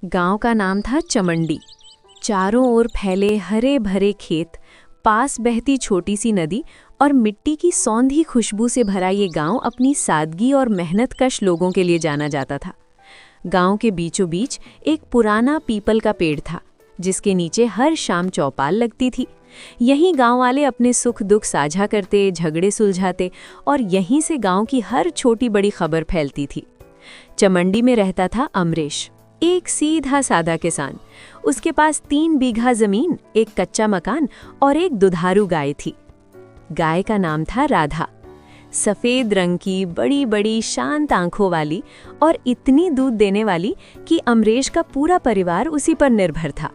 गांव का नाम था चमंडी। चारों ओर फैले हरे भरे खेत, पास बहती छोटी सी नदी और मिट्टी की सौंधी खुशबू से भरा ये गांव अपनी सादगी और मेहनतकश लोगों के लिए जाना जाता था। गांव के बीचों बीच एक पुराना पीपल का पेड़ था, जिसके नीचे हर शाम चौपाल लगती थी। यहीं गांव वाले अपने सुख दुख साझा करते, झगड़े सुलझाते और यहीं से गांव की हर छोटी बड़ी खबर फैलती थी। चमंडी में रहता था अमरेश, एक सीधा साधा किसान। उसके पास 3 बीघा जमीन, एक कच्चा मकान और एक दुधारू गाय थी। गाय का नाम था राधा। सफेद रंग की, बड़ी बड़ी शांत आंखों वाली और इतनी दूध देने वाली कि अमरेश का पूरा परिवार उसी पर निर्भर था।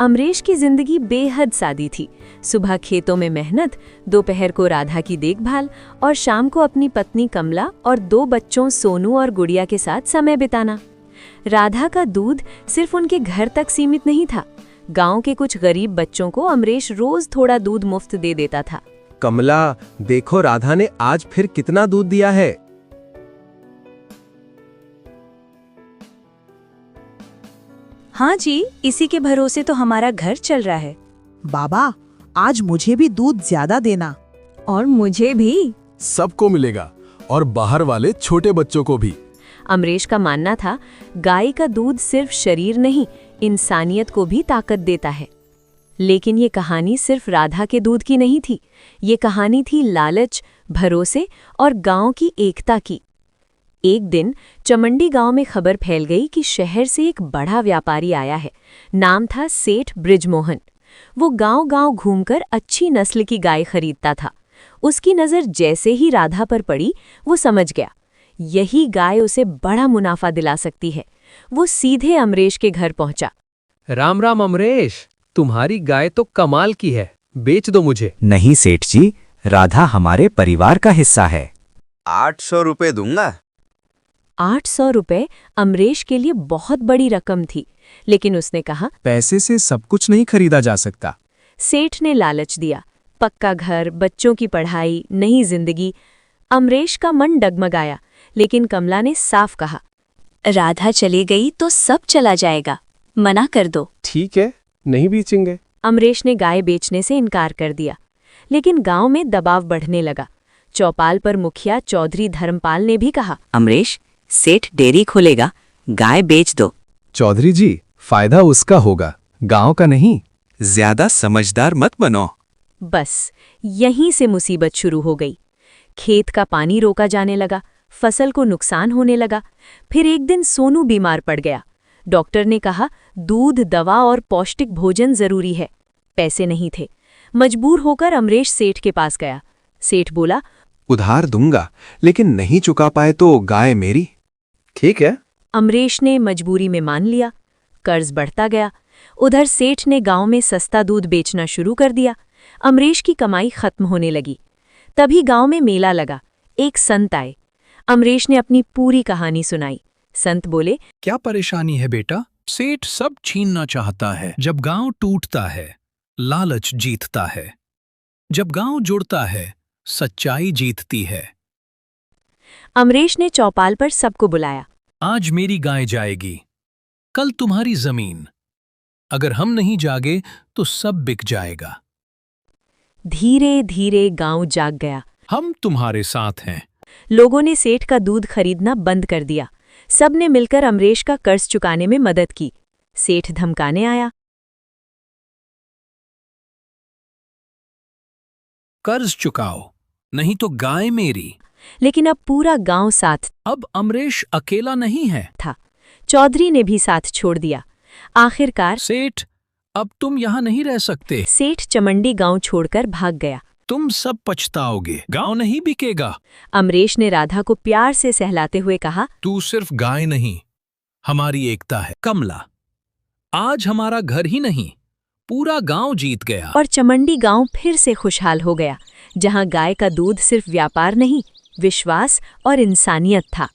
अमरेश की जिंदगी बेहद सादी थी। सुबह खेतों में मेहनत, दोपहर को राधा की देखभाल और शाम को अपनी पत्नी कमला और 2 बच्चों सोनू और गुड़िया के साथ समय बिताना। राधा का दूध सिर्फ उनके घर तक सीमित नहीं था। गांव के कुछ गरीब बच्चों को अमरेश रोज थोड़ा दूध मुफ्त दे देता था। कमला, देखो राधा ने आज फिर कितना दूध दिया है। हाँ जी, इसी के भरोसे तो हमारा घर चल रहा है। बाबा, आज मुझे भी दूध ज्यादा देना। और मुझे भी। सबको मिलेगा, और बाहर वाले छोटे बच्चों को भी। अमरेश का मानना था, गाय का दूध सिर्फ शरीर नहीं, इंसानियत को भी ताकत देता है। लेकिन ये कहानी सिर्फ राधा के दूध की नहीं थी। ये कहानी थी लालच, भरोसे और गांव की एकता की। एक दिन चमंडी गांव में खबर फैल गई कि शहर से एक बड़ा व्यापारी आया है। नाम था सेठ बृजमोहन। वो गांव-गांव घूमकर अच्छी नस्ल की गाय खरीदता था। उसकी नज़र जैसे ही राधा पर पड़ी, वो समझ गया यही गाय उसे बड़ा मुनाफा दिला सकती है। वो सीधे अमरेश के घर पहुंचा। राम राम अमरेश, तुम्हारी गाय तो कमाल की है, बेच दो मुझे। नहीं सेठ जी, राधा हमारे परिवार का हिस्सा है। 800 रुपए दूंगा। 800 रुपए अमरेश के लिए बहुत बड़ी रकम थी, लेकिन उसने कहा, पैसे से सब कुछ नहीं खरीदा जा सकता। सेठ ने लालच दिया। पक्का घर, बच्चों की पढ़ाई, नई जिंदगी। अमरेश का मन डगमगाया, लेकिन कमला ने साफ कहा, राधा चली गई तो सब चला जाएगा, मना कर दो। ठीक है, नहीं बेचेंगे। अमरेश ने गाय बेचने से इनकार कर दिया। लेकिन गांव में दबाव बढ़ने लगा। चौपाल पर मुखिया चौधरी धर्मपाल ने भी कहा, अमरेश, सेठ डेयरी खोलेगा, गाय बेच दो। चौधरी जी, फायदा उसका होगा, गांव का नहीं। ज्यादा समझदार मत बनो। बस यहीं से मुसीबत शुरू हो गई। खेत का पानी रोका जाने लगा, फसल को नुकसान होने लगा। फिर एक दिन सोनू बीमार पड़ गया। डॉक्टर ने कहा, दूध, दवा और पौष्टिक भोजन जरूरी है। पैसे नहीं थे। मजबूर होकर अमरेश सेठ के पास गया। सेठ बोला, उधार दूंगा, लेकिन नहीं चुका पाए तो गाय मेरी। ठीक है। अमरेश ने मजबूरी में मान लिया। कर्ज बढ़ता गया। उधर सेठ ने गांव में सस्ता दूध बेचना शुरू कर दिया। अमरेश की कमाई खत्म होने लगी। तभी गांव में मेला लगा। एक संत आए। अमरेश ने अपनी पूरी कहानी सुनाई। संत बोले, क्या परेशानी है बेटा? सेठ सब छीनना चाहता है। जब गांव टूटता है, लालच जीतता है। जब गांव जुड़ता है, सच्चाई जीतती है। अमरेश ने चौपाल पर सबको बुलाया। आज मेरी गाय जाएगी, कल तुम्हारी जमीन। अगर हम नहीं जागे तो सब बिक जाएगा। धीरे धीरे गांव जाग गया। हम तुम्हारे साथ हैं। लोगों ने सेठ का दूध खरीदना बंद कर दिया। सबने मिलकर अमरेश का कर्ज चुकाने में मदद की। सेठ धमकाने आया, कर्ज चुकाओ, नहीं तो गाय मेरी। लेकिन अब पूरा गांव साथ अब अमरेश अकेला नहीं है। था। चौधरी ने भी साथ छोड़ दिया। आखिरकार सेठ, अब तुम यहाँ नहीं रह सकते। सेठ चमंडी गांव छोड़कर भाग गया। तुम सब पछताओगे, गांव नहीं बिकेगा। अमरेश ने राधा को प्यार से सहलाते हुए कहा, तू सिर्फ गाय नहीं, हमारी एकता है। कमला, आज हमारा घर ही नहीं, पूरा गांव जीत गया। और चमंडी गांव फिर से खुशहाल हो गया, जहां गाय का दूध सिर्फ व्यापार नहीं, विश्वास और इंसानियत था।